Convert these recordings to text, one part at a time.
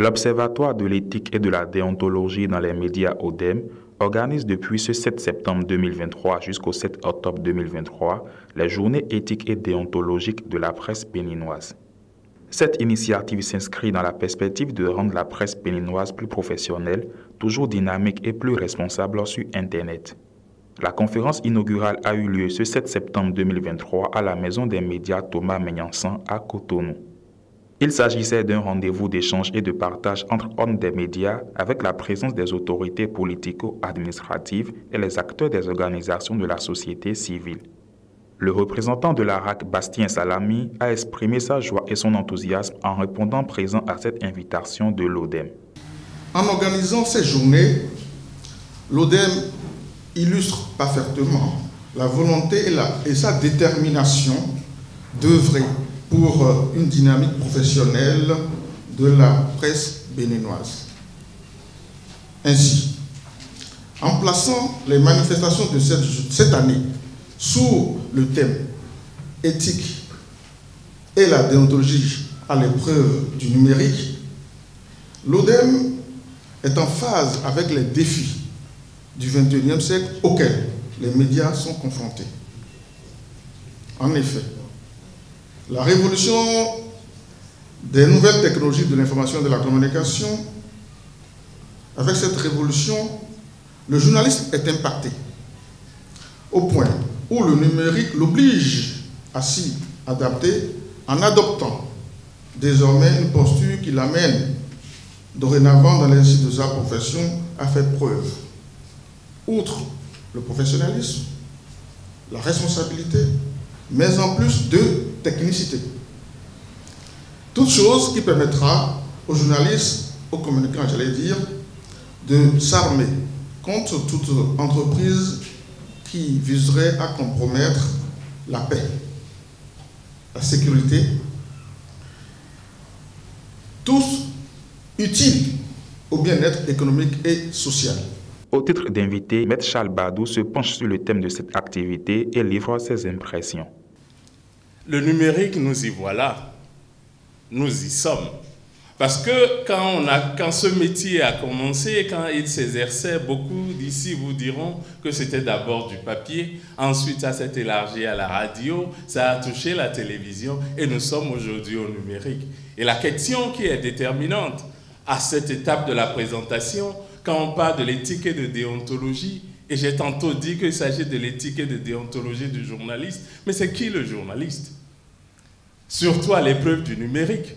L'Observatoire de l'éthique et de la déontologie dans les médias ODEM organise depuis ce 7 septembre 2023 jusqu'au 7 octobre 2023 les journées éthiques et déontologiques de la presse béninoise. Cette initiative s'inscrit dans la perspective de rendre la presse béninoise plus professionnelle, toujours dynamique et plus responsable sur Internet. La conférence inaugurale a eu lieu ce 7 septembre 2023 à la Maison des médias Thomas Meignan-San à Cotonou. Il s'agissait d'un rendez-vous d'échange et de partage entre hommes des médias avec la présence des autorités politico-administratives et les acteurs des organisations de la société civile. Le représentant de l'ARAC, Bastien Salami, a exprimé sa joie et son enthousiasme en répondant présent à cette invitation de l'ODEM. En organisant ces journées, l'ODEM illustre parfaitement la volonté et sa détermination d'œuvrer pour une dynamique professionnelle de la presse béninoise. Ainsi, en plaçant les manifestations de cette année sous le thème éthique et la déontologie à l'épreuve du numérique, l'ODEM est en phase avec les défis du XXIe siècle auxquels les médias sont confrontés. En effet, la révolution des nouvelles technologies de l'information et de la communication, avec cette révolution, le journaliste est impacté au point où le numérique l'oblige à s'y adapter en adoptant désormais une posture qui l'amène dorénavant dans l'exercice de sa profession à faire preuve, outre le professionnalisme, la responsabilité, mais en plus de technicité. Toute chose qui permettra aux journalistes, aux communicants, j'allais dire, de s'armer contre toute entreprise qui viserait à compromettre la paix, la sécurité, tous utiles au bien-être économique et social. Au titre d'invité, M. Charles Badou se penche sur le thème de cette activité et livre ses impressions. Le numérique, nous y voilà, nous y sommes. Parce que quand ce métier a commencé, quand il s'exerçait, beaucoup d'ici vous diront que c'était d'abord du papier, ensuite ça s'est élargi à la radio, ça a touché la télévision et nous sommes aujourd'hui au numérique. Et la question qui est déterminante à cette étape de la présentation, quand on parle de l'éthique et de déontologie, et j'ai tantôt dit qu'il s'agit de l'éthique et de déontologie du journaliste, mais c'est qui le journaliste? Surtout à l'épreuve du numérique.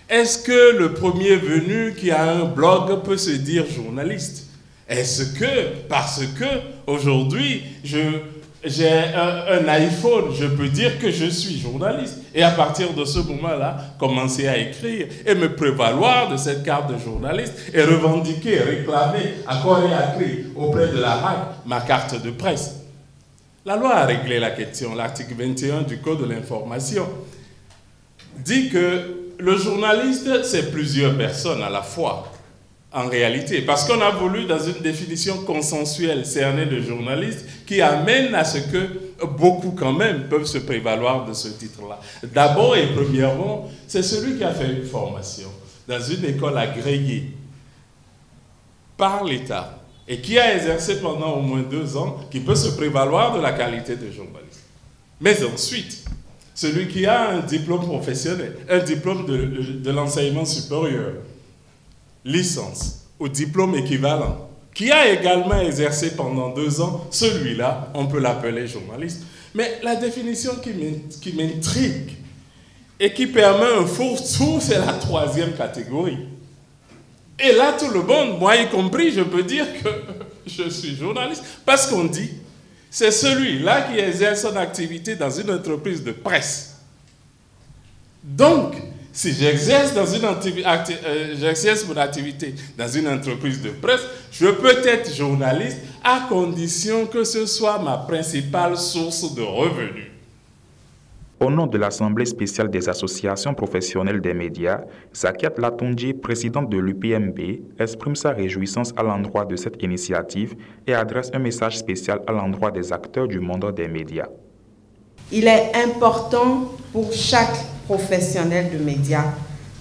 Est-ce que le premier venu qui a un blog peut se dire journaliste? Est-ce que, parce que aujourd'hui, j'ai un iPhone, je peux dire que je suis journaliste? Et à partir de ce moment-là, commencer à écrire et me prévaloir de cette carte de journaliste et revendiquer, réclamer à corps et à cri auprès de la RAC ma carte de presse. La loi a réglé la question. L'article 21 du Code de l'information dit que le journaliste, c'est plusieurs personnes à la fois, en réalité. Parce qu'on a voulu, dans une définition consensuelle, cerner le journaliste, qui amène à ce que beaucoup, quand même, peuvent se prévaloir de ce titre-là. D'abord et premièrement, c'est celui qui a fait une formation dans une école agréée par l'État et qui a exercé pendant au moins 2 ans, qui peut se prévaloir de la qualité de journaliste. Mais ensuite, celui qui a un diplôme professionnel, un diplôme de l'enseignement supérieur, licence ou diplôme équivalent, qui a également exercé pendant 2 ans, celui-là, on peut l'appeler journaliste. Mais la définition qui m'intrigue et qui permet un fourre-tout, c'est la 3e catégorie. Et là, tout le monde, moi y compris, je peux dire que je suis journaliste, parce qu'on dit c'est celui-là qui exerce son activité dans une entreprise de presse. Donc, si j'exerce mon activité dans une entreprise de presse, je peux être journaliste à condition que ce soit ma principale source de revenus. Au nom de l'Assemblée spéciale des associations professionnelles des médias, Zakiat Latondji, présidente de l'UPMB, exprime sa réjouissance à l'endroit de cette initiative et adresse un message spécial à l'endroit des acteurs du monde des médias. Il est important pour chaque professionnel de médias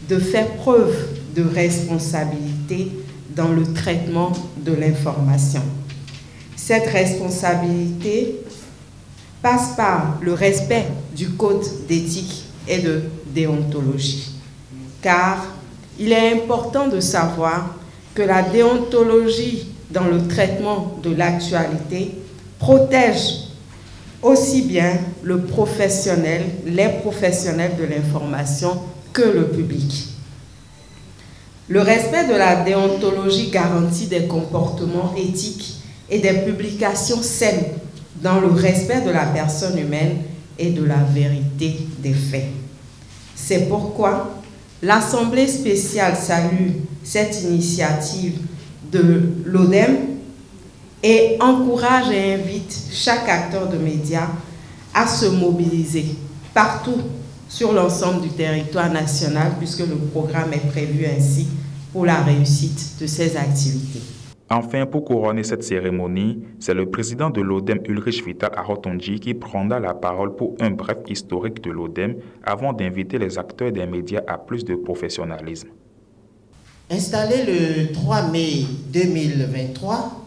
de faire preuve de responsabilité dans le traitement de l'information. Cette responsabilité passe par le respect du code d'éthique et de déontologie, car il est important de savoir que la déontologie dans le traitement de l'actualité protège aussi bien le professionnel, les professionnels de l'information que le public. Le respect de la déontologie garantit des comportements éthiques et des publications saines dans le respect de la personne humaine et de la vérité des faits. C'est pourquoi l'Assemblée spéciale salue cette initiative de l'ODEM et encourage et invite chaque acteur de médias à se mobiliser partout sur l'ensemble du territoire national, puisque le programme est prévu ainsi pour la réussite de ces activités. Enfin, pour couronner cette cérémonie, c'est le président de l'ODEM, Ulrich Vital Arotonji, qui prendra la parole pour un bref historique de l'ODEM avant d'inviter les acteurs des médias à plus de professionnalisme. Installé le 3 mai 2023,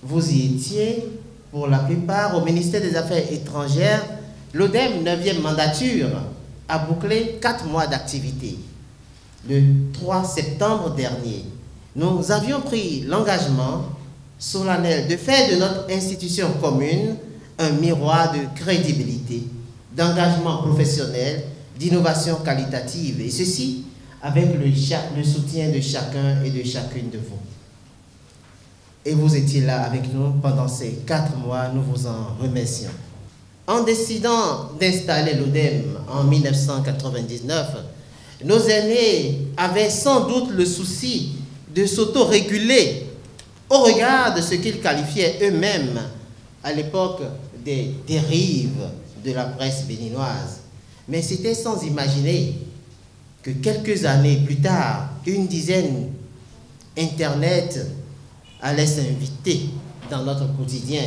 vous y étiez pour la plupart au ministère des Affaires étrangères. L'ODEM 9e mandature a bouclé 4 mois d'activité. Le 3 septembre dernier, nous avions pris l'engagement solennel de faire de notre institution commune un miroir de crédibilité, d'engagement professionnel, d'innovation qualitative, et ceci avec le soutien de chacun et de chacune de vous. Et vous étiez là avec nous pendant ces 4 mois, nous vous en remercions. En décidant d'installer l'ODEM en 1999, nos aînés avaient sans doute le souci de s'autoréguler au regard de ce qu'ils qualifiaient eux-mêmes à l'époque des dérives de la presse béninoise. Mais c'était sans imaginer que quelques années plus tard, une dizaine Internet allait s'inviter dans notre quotidien.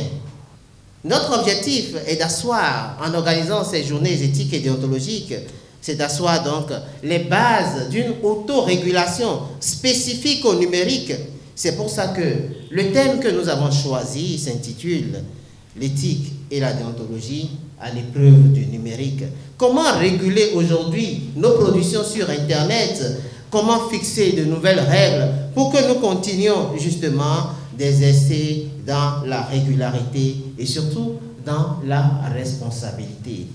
Notre objectif est d'asseoir, en organisant ces journées éthiques et déontologiques, c'est d'asseoir donc les bases d'une autorégulation spécifique au numérique. C'est pour ça que le thème que nous avons choisi s'intitule « L'éthique et la déontologie à l'épreuve du numérique ». Comment réguler aujourd'hui nos productions sur Internet? Comment fixer de nouvelles règles pour que nous continuions justement d'exercer dans la régularité et surtout dans la responsabilité?